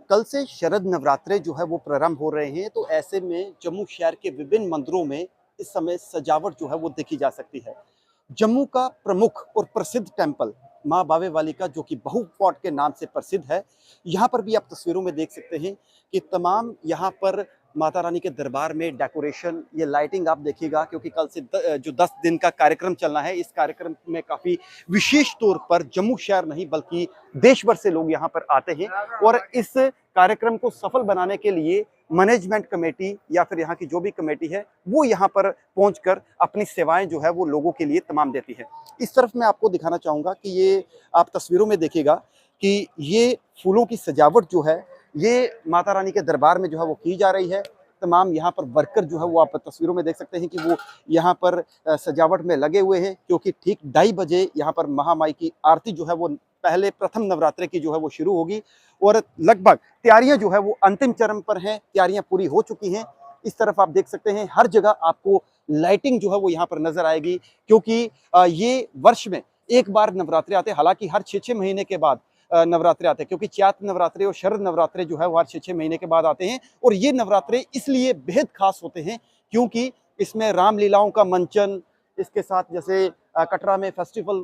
कल से शरद नवरात्रे जो है वो प्रारंभ हो रहे हैं, तो ऐसे में जम्मू शहर के विभिन्न मंदिरों में इस समय सजावट जो है वो देखी जा सकती है। जम्मू का प्रमुख और प्रसिद्ध टेम्पल माँ बावे वाली का, जो कि बहु फोर्ट के नाम से प्रसिद्ध है, यहाँ पर भी आप तस्वीरों में देख सकते हैं कि तमाम यहाँ पर माता रानी के दरबार में डेकोरेशन, ये लाइटिंग आप देखिएगा, क्योंकि कल से जो 10 दिन का कार्यक्रम चलना है, इस कार्यक्रम में काफ़ी विशेष तौर पर जम्मू शहर नहीं बल्कि देश भर से लोग यहाँ पर आते हैं। और इस कार्यक्रम को सफल बनाने के लिए मैनेजमेंट कमेटी या फिर यहाँ की जो भी कमेटी है, वो यहाँ पर पहुंचकर अपनी सेवाएं जो है वो लोगों के लिए तमाम देती है। इस तरफ मैं आपको दिखाना चाहूँगा कि ये आप तस्वीरों में देखिएगा कि ये फूलों की सजावट जो है, ये माता रानी के दरबार में जो है वो की जा रही है। तमाम यहाँ पर वर्कर जो है वो आप तस्वीरों में देख सकते हैं कि वो यहाँ पर सजावट में लगे हुए हैं, क्योंकि ठीक 2:30 बजे यहाँ पर महामाई की आरती जो है वो पहले प्रथम नवरात्रे की जो है वो शुरू होगी। और लगभग तैयारियां जो है वो अंतिम चरण पर हैं, तैयारियां पूरी हो चुकी हैं। इस तरफ आप देख सकते हैं हर जगह आपको लाइटिंग जो है वो यहाँ पर नजर आएगी, क्योंकि ये वर्ष में एक बार नवरात्रे आते हैं। हालांकि हर 6-6 महीने के बाद नवरात्रे आते हैं, क्योंकि चैत्र नवरात्रे और शरद नवरात्रे जो है वो हर 6-6 महीने के बाद आते हैं। और ये नवरात्रे इसलिए बेहद खास होते हैं क्योंकि इसमें रामलीलाओं का मंचन, इसके साथ जैसे कटरा में फेस्टिवल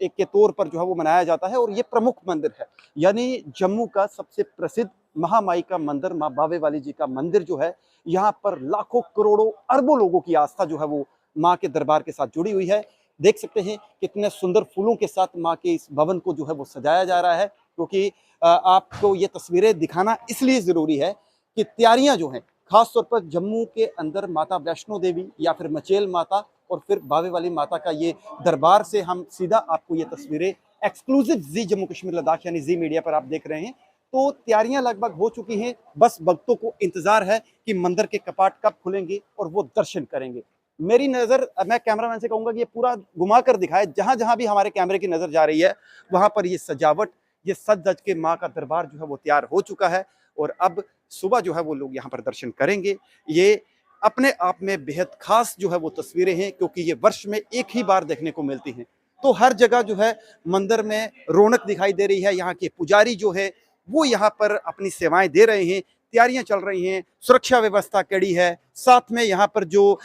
एक के तौर पर जो है वो मनाया जाता है। और ये प्रमुख मंदिर है, यानी जम्मू का सबसे प्रसिद्ध महामाई का मंदिर, माँ बावे वाली जी का मंदिर जो है, यहाँ पर लाखों करोड़ों अरबों लोगों की आस्था जो है वो माँ के दरबार के साथ जुड़ी हुई है। देख सकते हैं कितने सुंदर फूलों के साथ माँ के इस भवन को जो है वो सजाया जा रहा है, क्योंकि आपको ये तस्वीरें दिखाना इसलिए जरूरी है कि तैयारियां जो हैं, खासतौर पर जम्मू के अंदर माता वैष्णो देवी या फिर मचेल माता और फिर बावे वाली माता का ये दरबार से हम सीधा आपको ये तस्वीरें एक्सक्लूसिव जी जम्मू कश्मीर लद्दाख यानी जी मीडिया पर आप देख रहे हैं। तो तैयारियां लगभग हो चुकी हैं, बस भक्तों को इंतजार है कि मंदिर के कपाट कब खुलेंगे और वो दर्शन करेंगे। मेरी नजर, मैं कैमरामैन से कहूंगा कि ये पूरा घुमा कर दिखाए, जहां जहां भी हमारे कैमरे की नजर जा रही है वहां पर ये सजावट, ये सज धज के माँ का दरबार जो है वो तैयार हो चुका है। और अब सुबह जो है वो लोग यहाँ पर दर्शन करेंगे। ये अपने आप में बेहद खास जो है वो तस्वीरें हैं, क्योंकि ये वर्ष में एक ही बार देखने को मिलती हैं। तो हर जगह जो है मंदिर में रौनक दिखाई दे रही है। यहाँ के पुजारी जो है वो यहाँ पर अपनी सेवाएं दे रहे हैं, तैयारियां चल रही हैं, सुरक्षा व्यवस्था कड़ी है। साथ में यहाँ पर जो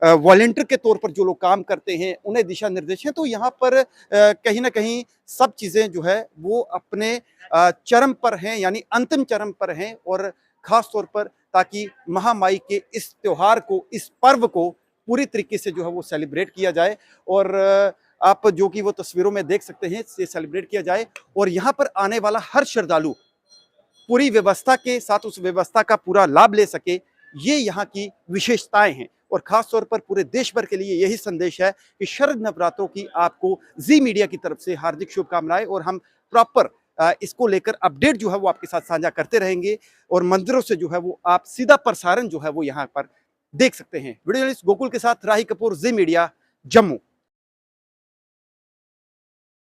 वॉलेंटियर के तौर पर जो लोग काम करते हैं उन्हें दिशा निर्देश है। तो यहाँ पर कहीं ना कहीं सब चीजें जो है वो अपने चरम पर हैं, यानी अंतिम चरम पर हैं। और खास तौर पर ताकि महामाई के इस त्योहार को, इस पर्व को पूरी तरीके से जो है वो सेलिब्रेट किया जाए। और आप जो कि वो तस्वीरों में देख सकते हैं, से सेलिब्रेट किया जाए। और यहाँ पर आने वाला हर श्रद्धालु पूरी व्यवस्था के साथ उस व्यवस्था का पूरा लाभ ले सके, ये यहाँ की विशेषताएं हैं। और खास तौर पर पूरे देश भर के लिए यही संदेश है कि शरद नवरात्रों की आपको जी मीडिया की तरफ से हार्दिक शुभकामनाएं। और हम प्रॉपर इसको लेकर अपडेट जो है वो आपके साथ साझा करते रहेंगे। और मंदिरों से जो है वो आप सीधा प्रसारण जो है वो यहाँ पर देख सकते हैं। वीडियो जर्नलिस्ट गोकुल के साथ राही कपूर, जी मीडिया, जम्मू।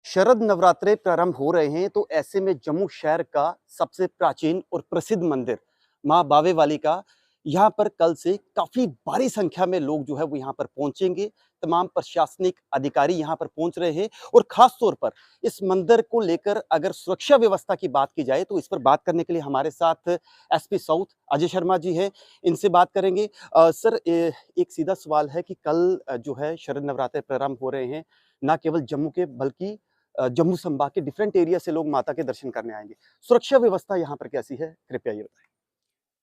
शरद नवरात्रे प्रारंभ हो रहे हैं, तो ऐसे में जम्मू शहर का सबसे प्राचीन और प्रसिद्ध मंदिर माँ बावे वाली का, यहाँ पर कल से काफी भारी संख्या में लोग जो है वो यहाँ पर पहुंचेंगे। तमाम प्रशासनिक अधिकारी यहाँ पर पहुंच रहे हैं। और खास तौर पर इस मंदिर को लेकर अगर सुरक्षा व्यवस्था की बात की जाए, तो इस पर बात करने के लिए हमारे साथ एसपी साउथ अजय शर्मा जी हैं। इनसे बात करेंगे। सर, एक सीधा सवाल है कि कल जो है शरद नवरात्रे प्रारंभ हो रहे हैं, ना केवल जम्मू के बल्कि जम्मू संभाग के डिफरेंट एरिया से लोग माता के दर्शन करने आएंगे। सुरक्षा व्यवस्था यहाँ पर कैसी है, कृपया ये बताएं।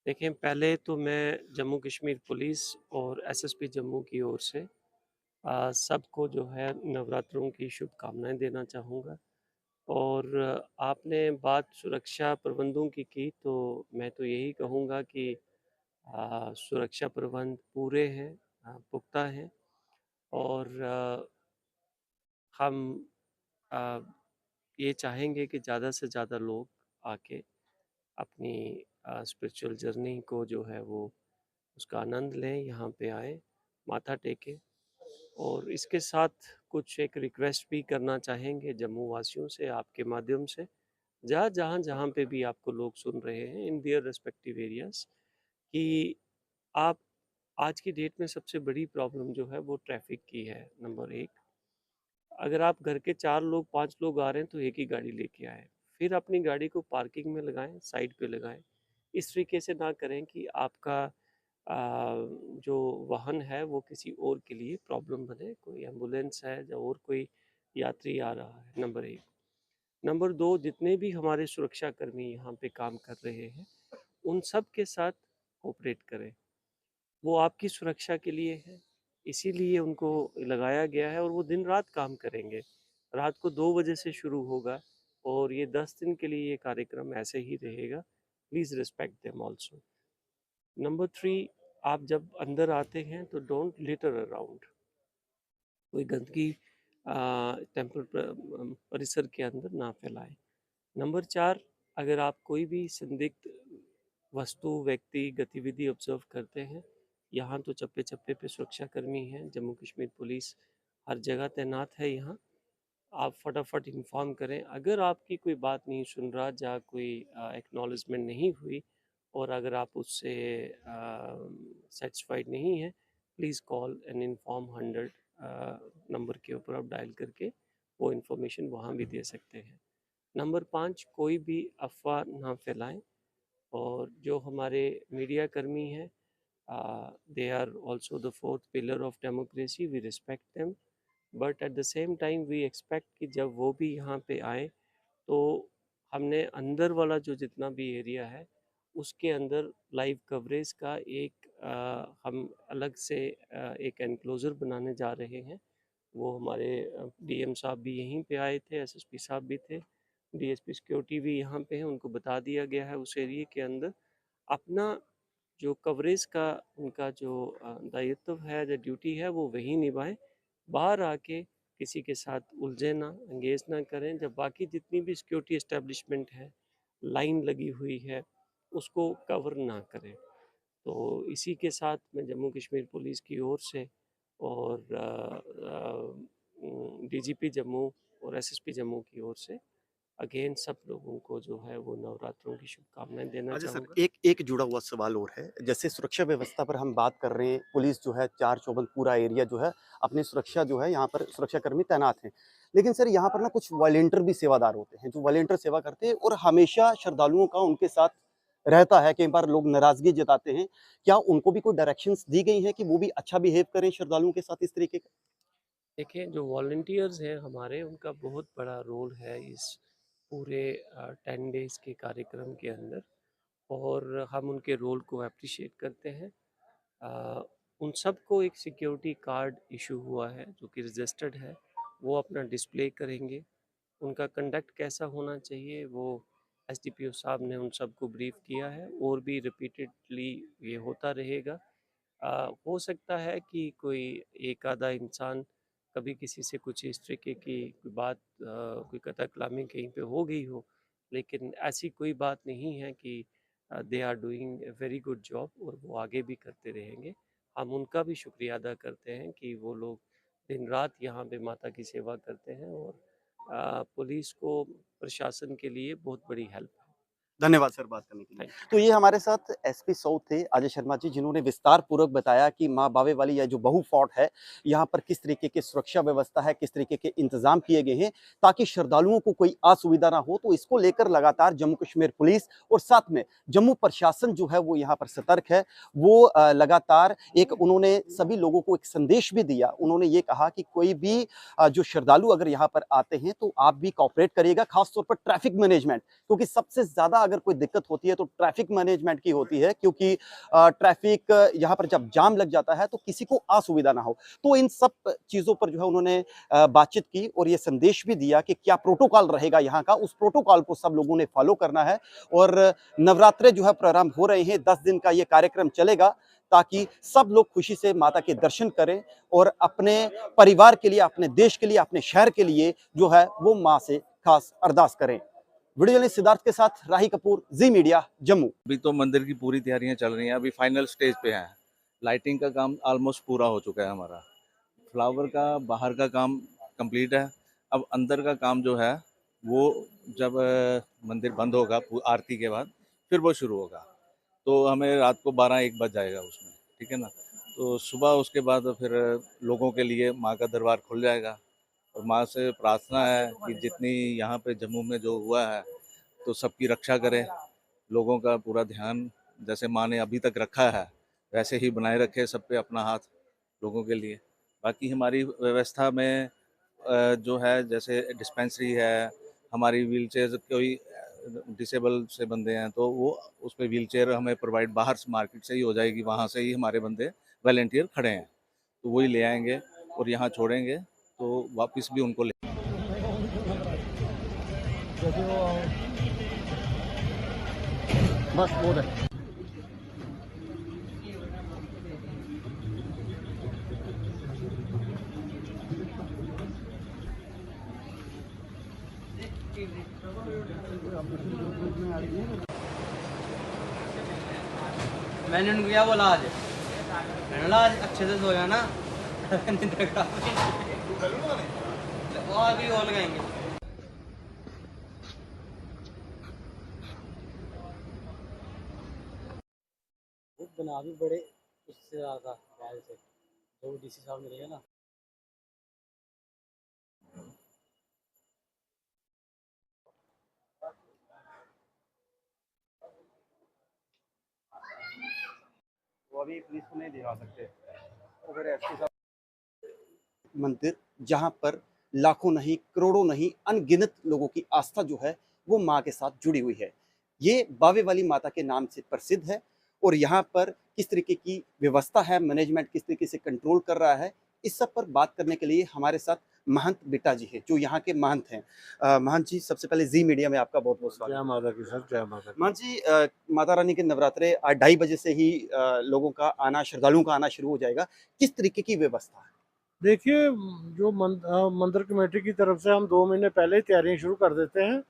देखिए, पहले तो मैं जम्मू कश्मीर पुलिस और एसएसपी जम्मू की ओर से सबको जो है नवरात्रों की शुभकामनाएं देना चाहूँगा। और आपने बात सुरक्षा प्रबंधों की तो मैं तो यही कहूँगा कि सुरक्षा प्रबंध पूरे हैं, पुख्ता हैं। और हम आ, ये चाहेंगे कि ज़्यादा से ज़्यादा लोग आके अपनी स्पिरिचुअल जर्नी को जो है वो उसका आनंद लें, यहाँ पे आए, माथा टेकें। और इसके साथ कुछ एक रिक्वेस्ट भी करना चाहेंगे जम्मू वासियों से आपके माध्यम से, जहाँ जहाँ पे भी आपको लोग सुन रहे हैं इन देयर रिस्पेक्टिव एरियाज, कि आप आज की डेट में सबसे बड़ी प्रॉब्लम जो है वो ट्रैफिक की है। नंबर एक, अगर आप घर के 4 लोग 5 लोग आ रहे हैं तो एक ही गाड़ी लेके आए। फिर अपनी गाड़ी को पार्किंग में लगाएं, साइड पे लगाएं। इस तरीके से ना करें कि आपका जो वाहन है वो किसी और के लिए प्रॉब्लम बने, कोई एम्बुलेंस है या और कोई यात्री आ रहा है। नंबर एक। नंबर दो, जितने भी हमारे सुरक्षा कर्मी यहाँ पे काम कर रहे हैं उन सब के साथ कोऑपरेट करें। वो आपकी सुरक्षा के लिए है, इसीलिए उनको लगाया गया है और वो दिन रात काम करेंगे। रात को 2 बजे से शुरू होगा और ये 10 दिन के लिए ये कार्यक्रम ऐसे ही रहेगा। Please respect them also. Number 3, आप जब अंदर आते हैं तो डोंट लिटर अराउंड। कोई गंदगी टेम्पल परिसर के अंदर ना फैलाएं। नंबर 4, अगर आप कोई भी संदिग्ध वस्तु, व्यक्ति, गतिविधि ऑब्जर्व करते हैं, यहाँ तो चप्पे चप्पे पे सुरक्षा कर्मी हैं, जम्मू कश्मीर पुलिस हर जगह तैनात है यहाँ। आप फटाफट इन्फॉर्म करें। अगर आपकी कोई बात नहीं सुन रहा या कोई एक्नॉलेजमेंट नहीं हुई और अगर आप उससे सेटिस्फाइड नहीं है, please call and inform 100 number के ऊपर आप डायल करके वो इन्फॉर्मेशन वहाँ भी दे सकते हैं। नंबर 5, कोई भी अफवाह ना फैलाएं। और जो हमारे मीडिया कर्मी हैं, they are also the fourth pillar of democracy, we respect them, but at the same time we expect कि जब वो भी यहाँ पे आए तो हमने अंदर वाला जो जितना भी एरिया है उसके अंदर लाइव कवरेज का एक हम अलग से एक एनक्लोजर बनाने जा रहे हैं। वो हमारे डीएम साहब भी यहीं पे आए थे, एसएसपी साहब भी थे, डीएसपी सिक्योरिटी भी यहाँ पे हैं। उनको बता दिया गया है उस एरिया के अंदर अपना जो कवरेज का उनका जो दायित्व है, जो ड्यूटी है, वो वही निभाएं। बाहर आके किसी के साथ उलझे ना, एंगेज ना करें। जब बाकी जितनी भी सिक्योरिटी इस्टेब्लिशमेंट है, लाइन लगी हुई है, उसको कवर ना करें। तो इसी के साथ मैं जम्मू कश्मीर पुलिस की ओर से और डीजीपी जम्मू और एसएसपी जम्मू की ओर से अगेन सब लोगों को जो है वो नवरात्रों की शुभकामनाएं देना अच्छा सर, चाहूँगा। एक एक जुड़ा हुआ सवाल और है। जैसे सुरक्षा व्यवस्था पर हम बात कर रहे हैं, पुलिस जो है चार चौबंद पूरा एरिया जो है अपनी सुरक्षा जो है यहाँ पर सुरक्षाकर्मी तैनात हैं। लेकिन सर यहाँ पर ना कुछ वॉलंटियर भी सेवादार होते हैं, जो वॉलंटियर सेवा करते हैं और हमेशा श्रद्धालुओं का उनके साथ रहता है। कई बार लोग नाराज़गी जताते हैं। क्या उनको भी कोई डायरेक्शंस दी गई हैं कि वो भी अच्छा बिहेव करें श्रद्धालुओं के साथ इस तरीके का? देखिए, जो वॉलंटियर्स हैं हमारे, उनका बहुत बड़ा रोल है इस पूरे 10 डेज़ के कार्यक्रम के अंदर और हम उनके रोल को अप्रिशिएट करते हैं। अ, उन सबको एक सिक्योरिटी कार्ड इशू हुआ है जो कि रजिस्टर्ड है, वो अपना डिस्प्ले करेंगे। उनका कंडक्ट कैसा होना चाहिए वो एसडीपीओ साहब ने उन सबको ब्रीफ किया है और भी रिपीटेडली ये होता रहेगा। हो सकता है कि कोई एक आधा इंसान कभी किसी से कुछ इस तरीके की कोई बात कोई कतल-कलामी कहीं पे हो गई हो, लेकिन ऐसी कोई बात नहीं है कि they are doing a very good job और वो आगे भी करते रहेंगे। हम उनका भी शुक्रिया अदा करते हैं कि वो लोग दिन-रात यहाँ पे माता की सेवा करते हैं और पुलिस को, प्रशासन के लिए बहुत बड़ी हेल्प है। धन्यवाद सर बात करने के लिए। Thank you. तो ये हमारे साथ एसपी साउथ थे अजय शर्मा जी, जिन्होंने विस्तार पूर्वक बताया कि माँ बावे वाली या जो बहू फोर्ट है, यहाँ पर किस तरीके की सुरक्षा व्यवस्था है, किस तरीके के इंतजाम किए गए हैं ताकि श्रद्धालुओं को कोई असुविधा ना हो। तो इसको लेकर लगातार जम्मू कश्मीर पुलिस और साथ में जम्मू प्रशासन जो है वो यहाँ पर सतर्क है। वो लगातार एक उन्होंने सभी लोगों को एक संदेश भी दिया। उन्होंने ये कहा कि कोई भी जो श्रद्धालु अगर यहाँ पर आते हैं तो आप भी कोऑपरेट करिएगा, खासतौर पर ट्रैफिक मैनेजमेंट, क्योंकि सबसे ज्यादा अगर कोई दिक्कत होती है तो ट्रैफिक मैनेजमेंट की होती है, क्योंकि ट्रैफिक यहाँ पर जब जाम लग जाता है तो किसी को असुविधा ना हो। तो इन सब चीजों पर जो है उन्होंने बातचीत की और ये संदेश भी दिया कि क्या प्रोटोकॉल रहेगा यहाँ का, उस प्रोटोकॉल को सब लोगों ने फॉलो करना है। और नवरात्रे जो है प्रारंभ हो रहे हैं, 10 दिन का ये कार्यक्रम चलेगा ताकि सब लोग खुशी से माता के दर्शन करें और अपने परिवार के लिए, अपने देश के लिए, अपने शहर के लिए जो है वो माँ से खास अरदास करें। वीडियो जर्नलिस्ट सिद्धार्थ के साथ राही कपूर, जी मीडिया, जम्मू। अभी तो मंदिर की पूरी तैयारियां चल रही हैं, अभी फाइनल स्टेज पे हैं। लाइटिंग का काम ऑलमोस्ट पूरा हो चुका है हमारा। फ्लावर का बाहर का काम कंप्लीट है। अब अंदर का काम जो है वो जब मंदिर बंद होगा आरती के बाद फिर वो शुरू होगा, तो हमें रात को 12-1 बज जाएगा उसमें, ठीक है ना। तो सुबह उसके बाद फिर लोगों के लिए माँ का दरबार खुल जाएगा और माँ से प्रार्थना है कि जितनी यहाँ पे जम्मू में जो हुआ है तो सबकी रक्षा करें, लोगों का पूरा ध्यान जैसे माँ ने अभी तक रखा है वैसे ही बनाए रखे, सब पे अपना हाथ लोगों के लिए। बाकी हमारी व्यवस्था में जो है जैसे डिस्पेंसरी है, हमारी व्हीलचेयर, कोई डिसेबल से बंदे हैं तो वो उस पे व्हीलचेयर हमें प्रोवाइड बाहर से मार्केट से ही हो जाएगी, वहाँ से ही हमारे बंदे वॉलंटियर खड़े हैं तो वही ले आएंगे और यहाँ छोड़ेंगे तो वापस भी उनको ले। बस वो है। मैंने उनको क्या बोला आज, मैंने बोला आज अच्छे से सोया ना निद्रा खराब वो आगे और लगाएंगे। बना भी बड़े उससे ज़्यादा से जो डीसी साहब मिलेगा ना। वो अभी पुलिस को नहीं दिखा सकते। अगर एसपी साहब मंदिर जहां पर लाखों नहीं करोड़ों नहीं अनगिनत लोगों की आस्था जो है वो माँ के साथ जुड़ी हुई है। ये बावे वाली माता के नाम से प्रसिद्ध है और यहाँ पर किस तरीके की व्यवस्था है, मैनेजमेंट किस तरीके से कंट्रोल कर रहा है, इस सब पर बात करने के लिए हमारे साथ महंत बेटा जी है जो यहाँ के महंत हैं। महंत जी, सबसे पहले जी मीडिया में आपका बहुत बहुत स्वागत। जय माता की सर, जय माता की। महंत जी, माता रानी के नवरात्रे आज 2:30 बजे से ही लोगों का आना, श्रद्धालुओं का आना शुरू हो जाएगा। किस तरीके की व्यवस्था है? देखिए, जो मंदिर कमेटी की तरफ से हम 2 महीने पहले ही तैयारियां शुरू कर देते हैं।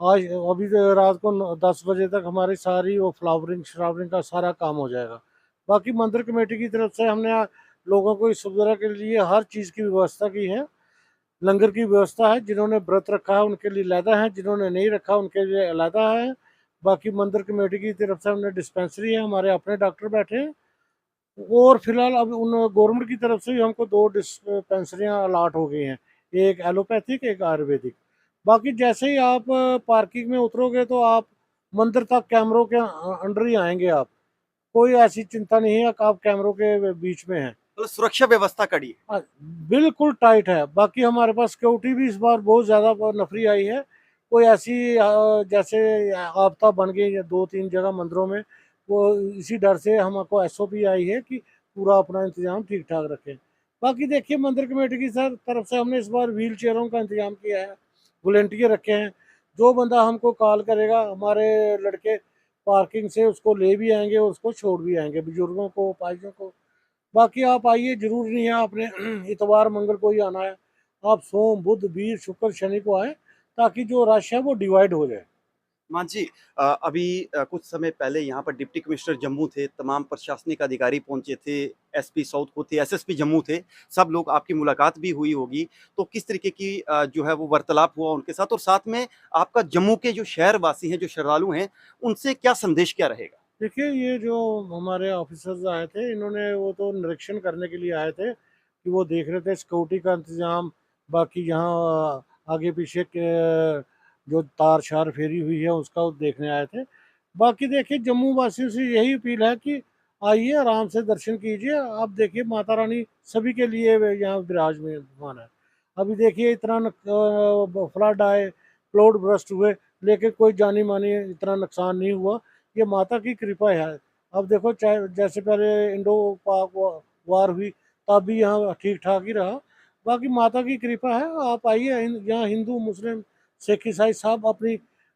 आज अभी तो रात को 10 बजे तक हमारी सारी वो फ्लावरिंग श्रावरिंग का सारा काम हो जाएगा। बाकी मंदिर कमेटी की तरफ से हमने लोगों को इस सुविधा के लिए हर चीज़ की व्यवस्था की है। लंगर की व्यवस्था है, जिन्होंने व्रत रखा है उनके लिए अलहदा है, जिन्होंने नहीं रखा उनके लिए अलहदा है। बाकी मंदिर कमेटी की तरफ से हमने डिस्पेंसरी है, हमारे अपने डॉक्टर बैठे हैं और फिलहाल अब उन गवर्नमेंट की तरफ से भी हमको 2 डिस्पेंसरियाँ अलॉट हो गई हैं, एक एलोपैथिक, एक आयुर्वेदिक। बाकी जैसे ही आप पार्किंग में उतरोगे तो आप मंदिर तक कैमरों के अंडर ही आएंगे आप। कोई ऐसी चिंता नहीं है कि आप कैमरों के बीच में हैं। मतलब सुरक्षा व्यवस्था कड़ी है। बिल्कुल टाइट है। बाकी हमारे पास सिक्योरिटी भी इस बार बहुत ज़्यादा नफरी आई है। कोई ऐसी जैसे आपदा बन गई है 2-3 जगह मंदिरों में, वो इसी डर से हमको एसओपी आई है कि पूरा अपना इंतजाम ठीक ठाक रखें। बाकी देखिए, मंदिर कमेटी की सर तरफ से हमने इस बार व्हील चेयरों का इंतजाम किया है, वॉलेंटियर रखे हैं। जो बंदा हमको कॉल करेगा, हमारे लड़के पार्किंग से उसको ले भी आएंगे और उसको छोड़ भी आएंगे, बुजुर्गों को, पाइयों को। बाकी आप आइए, जरूर नहीं है आपने इतवार मंगल को ही आना है। आप सोम बुध वीर शुक्र शनि को आए ताकि जो रश है वो डिवाइड हो जाए। मान जी, अभी कुछ समय पहले यहाँ पर डिप्टी कमिश्नर जम्मू थे, तमाम प्रशासनिक अधिकारी पहुंचे थे, एसपी साउथ को थे, एसएसपी जम्मू थे, सब लोग, आपकी मुलाकात भी हुई होगी। तो किस तरीके की जो है वो वार्तालाप हुआ उनके साथ, और साथ में आपका जम्मू के जो शहर वासी हैं, जो श्रद्धालु हैं, उनसे क्या संदेश क्या रहेगा? देखिए, ये जो हमारे ऑफिसर्स आए थे, इन्होंने वो तो निरीक्षण करने के लिए आए थे कि वो देख रहे थे सिक्योरिटी का इंतजाम। बाकी यहाँ आगे पीछे के जो तार शार फेरी हुई है उसका वो देखने आए थे। बाकी देखिए, जम्मू वासियों से यही अपील है कि आइए, आराम से दर्शन कीजिए। आप देखिए, माता रानी सभी के लिए यहाँ विराजमान है। अभी देखिए, इतना फ्लड आए, क्लाउड बर्स्ट हुए, लेकिन कोई जानी मानी इतना नुकसान नहीं हुआ। ये माता की कृपा है। अब देखो, चाहे जैसे पहले इंडो पाक वार हुई तब भी यहाँ ठीक ठाक ही रहा। बाकी माता की कृपा है। आप आइए, यहाँ हिंदू मुस्लिम सिख ईसाई सब अपनी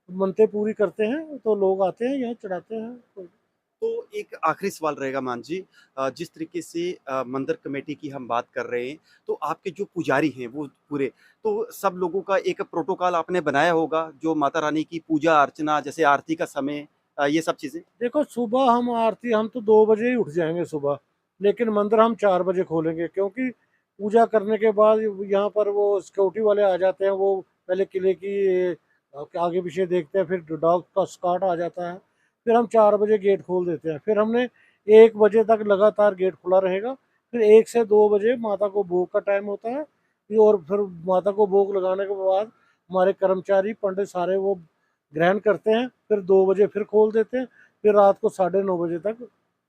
मन्नतें पूरी करते हैं तो लोग आते हैं, यहाँ चढ़ाते हैं। तो एक आखिरी सवाल रहेगा मान जी, जिस तरीके से मंदिर कमेटी की हम बात कर रहे हैं, तो आपके जो पुजारी हैं वो पूरे, तो सब लोगों का एक प्रोटोकॉल आपने बनाया होगा, जो माता रानी की पूजा अर्चना, जैसे आरती का समय, ये सब चीजें? देखो, सुबह हम आरती हम तो 2 बजे ही उठ जाएंगे सुबह, लेकिन मंदिर हम 4 बजे खोलेंगे, क्योंकि पूजा करने के बाद यहाँ पर वो सिक्योरिटी वाले आ जाते हैं। वो पहले किले की आगे पीछे देखते हैं, फिर डॉग का स्क्वाड आ जाता है। फिर हम 4 बजे गेट खोल देते हैं। फिर हमने 1 बजे तक लगातार गेट खुला रहेगा। फिर 1 से 2 बजे माता को भोग का टाइम होता है। और फिर माता को भोग लगाने के बाद हमारे कर्मचारी पंडित सारे वो ग्रहण करते हैं, फिर 2 बजे फिर खोल देते हैं, फिर रात को 9:30 बजे तक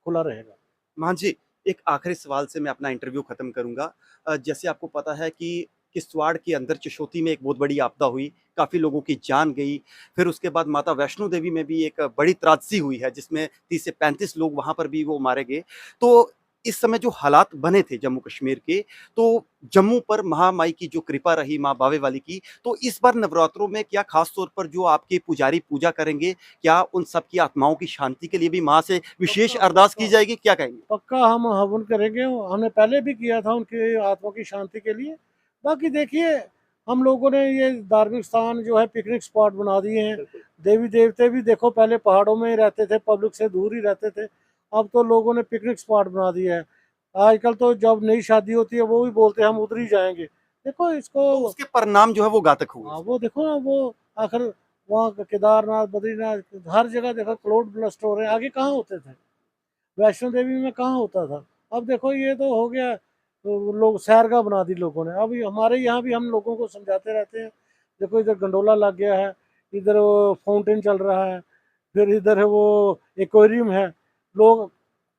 खुला रहेगा। मान जी, एक आखिरी सवाल से मैं अपना इंटरव्यू खत्म करूंगा। जैसे आपको पता है कि किश्तवाड़ के अंदर चिशोती में एक बहुत बड़ी आपदा हुई, काफ़ी लोगों की जान गई। फिर उसके बाद माता वैष्णो देवी में भी एक बड़ी त्रासदी हुई है, जिसमें 30 से 35 लोग वहाँ पर भी वो मारे गए। तो इस समय जो हालात बने थे जम्मू कश्मीर के, तो जम्मू पर महामाई की जो कृपा रही माँ बावे वाली की, तो इस बार नवरात्रों में क्या खास तौर पर जो आपके पुजारी पूजा करेंगे, क्या उन सब की आत्माओं की शांति के लिए भी माँ से विशेष पक्का, अरदास की पक्का, जाएगी? क्या कहेंगे? पक्का हम हवन करेंगे। हमने पहले भी किया था उनकी आत्मा की शांति के लिए। बाकी देखिए, हम लोगों ने ये धार्मिक स्थान जो है पिकनिक स्पॉट बना दिए हैं। बिल्कुल। देवी-देवते भी देखो पहले पहाड़ों में ही रहते थे, पब्लिक से दूर ही रहते थे। अब तो लोगों ने पिकनिक स्पॉट बना दिया है। आजकल तो जब नई शादी होती है वो भी बोलते हैं हम उधर ही जाएँगे। देखो इसको तो उसके परिणाम जो है वो घातक हुए। हाँ, वो देखो ना वो आखिर वहाँ केदारनाथ, बद्रीनाथ हर जगह देखो क्राउड ब्लस्ट हो रहे हैं। आगे कहाँ होते थे? वैष्णो देवी में कहाँ होता था? अब देखो ये तो हो गया, तो लोग सैरगाह बना दी लोगों ने। अभी हमारे यहाँ भी हम लोगों को समझाते रहते हैं, देखो इधर गंडोला लग गया है, इधर वो फाउंटेन चल रहा है, फिर इधर है वो एक्वेरियम है। लोग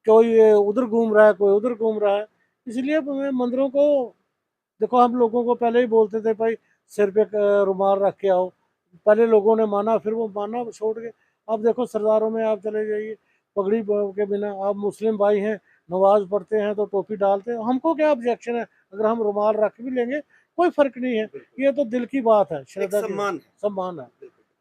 कोई उधर घूम रहा है, कोई उधर घूम रहा है। इसलिए मैं मंदिरों को देखो हम लोगों को पहले ही बोलते थे भाई सिर पे रुमाल रख के आओ। पहले लोगों ने माना, फिर वो मानना छोड़ गए। अब देखो सरदारों में आप चले जाइए, पगड़ी के बिना आप मुस्लिम भाई हैं, नमाज पढ़ते हैं तो टोपी डालते हैं। हमको क्या ऑब्जेक्शन है? अगर हम रुमाल रख भी लेंगे कोई फ़र्क नहीं है। ये तो दिल की बात है, एक श्रद्धा की सम्मान है। सम्मान है।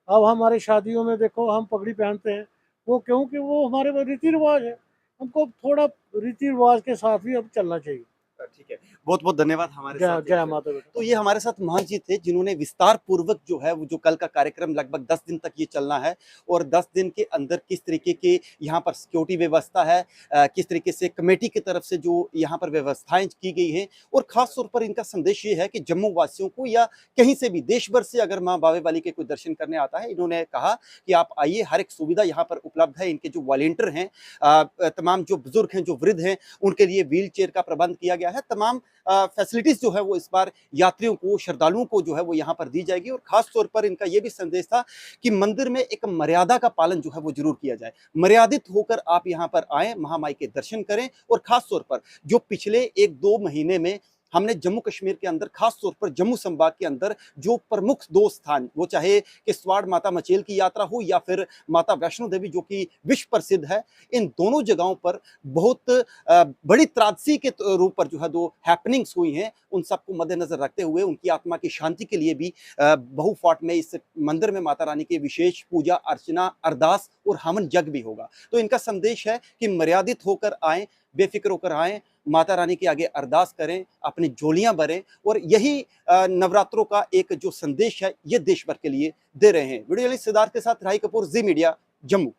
अब हमारी शादियों में देखो हम पगड़ी पहनते हैं, वो क्यों? कि वो हमारे वो रीति-रिवाज है। हमको थोड़ा रीति-रिवाज के साथ ही अब चलना चाहिए। ठीक है। बहुत-बहुत धन्यवाद हमारे साथ जय जय जुड़ने। माता दी। तो ये हमारे साथ महंत जी थे, जिन्होंने विस्तार पूर्वक जो है वो जो कल का कार्यक्रम लगभग 10 दिन तक ये चलना है, और 10 दिन के अंदर किस तरीके के यहाँ पर सिक्योरिटी व्यवस्था है, किस तरीके से कमेटी की तरफ से जो यहाँ पर व्यवस्थाएँ की गई हैं, और ख़ास तौर पर इनका संदेश ये है कि जम्मू वासियों को या कहीं से भी देश भर से अगर माँ बावे वाली के कोई दर्शन करने आता है, इन्होंने कहा कि आप आइए, हर एक सुविधा यहाँ पर उपलब्ध है। इनके जो वॉलंटियर हैं, तमाम जो बुज़ुर्ग हैं, जो वृद्ध हैं, उनके लिए व्हील चेयर का प्रबंध किया गया है। तमाम फैसिलिटीज़ जो है वो इस बार यात्रियों को, श्रद्धालुओं को जो है वो यहाँ पर दी जाएगी, और ख़ास तौर पर इनका ये भी संदेश था कि मंदिर में एक मर्यादा का पालन जो है वो ज़रूर किया जाए। मर्यादित होकर आप यहाँ पर आएँ, महामाई के दर्शन करें, और ख़ास तौर पर जो पिछले 1-2 महीने में हमने जम्मू कश्मीर के अंदर, ख़ास तौर पर जम्मू संभाग के अंदर जो प्रमुख 2 स्थान, वो चाहे किश्तवाड़ माता मचेल की यात्रा हो या फिर माता वैष्णो देवी जो कि विश्व प्रसिद्ध है, इन दोनों जगहों पर बहुत बड़ी त्रासदी के रूप पर जो है 2 हैपनिंग्स हुई हैं। उन सबको मद्देनज़र रखते हुए उनकी आत्मा की शांति के लिए भी बहु फाट में इस मंदिर में माता रानी की विशेष पूजा अर्चना, अरदास और हवन यज्ञ भी होगा। तो इनका संदेश है कि मर्यादित होकर आएँ, बेफ़िक्र होकर आएँ, माता रानी के आगे अरदास करें, अपनी झोलियाँ भरें, और यही नवरात्रों का एक जो संदेश है, ये देश भर के लिए दे रहे हैं। वीडियो जर्नलिस्ट सिद्धार्थ के साथ राही कपूर, ज़ी मीडिया, जम्मू।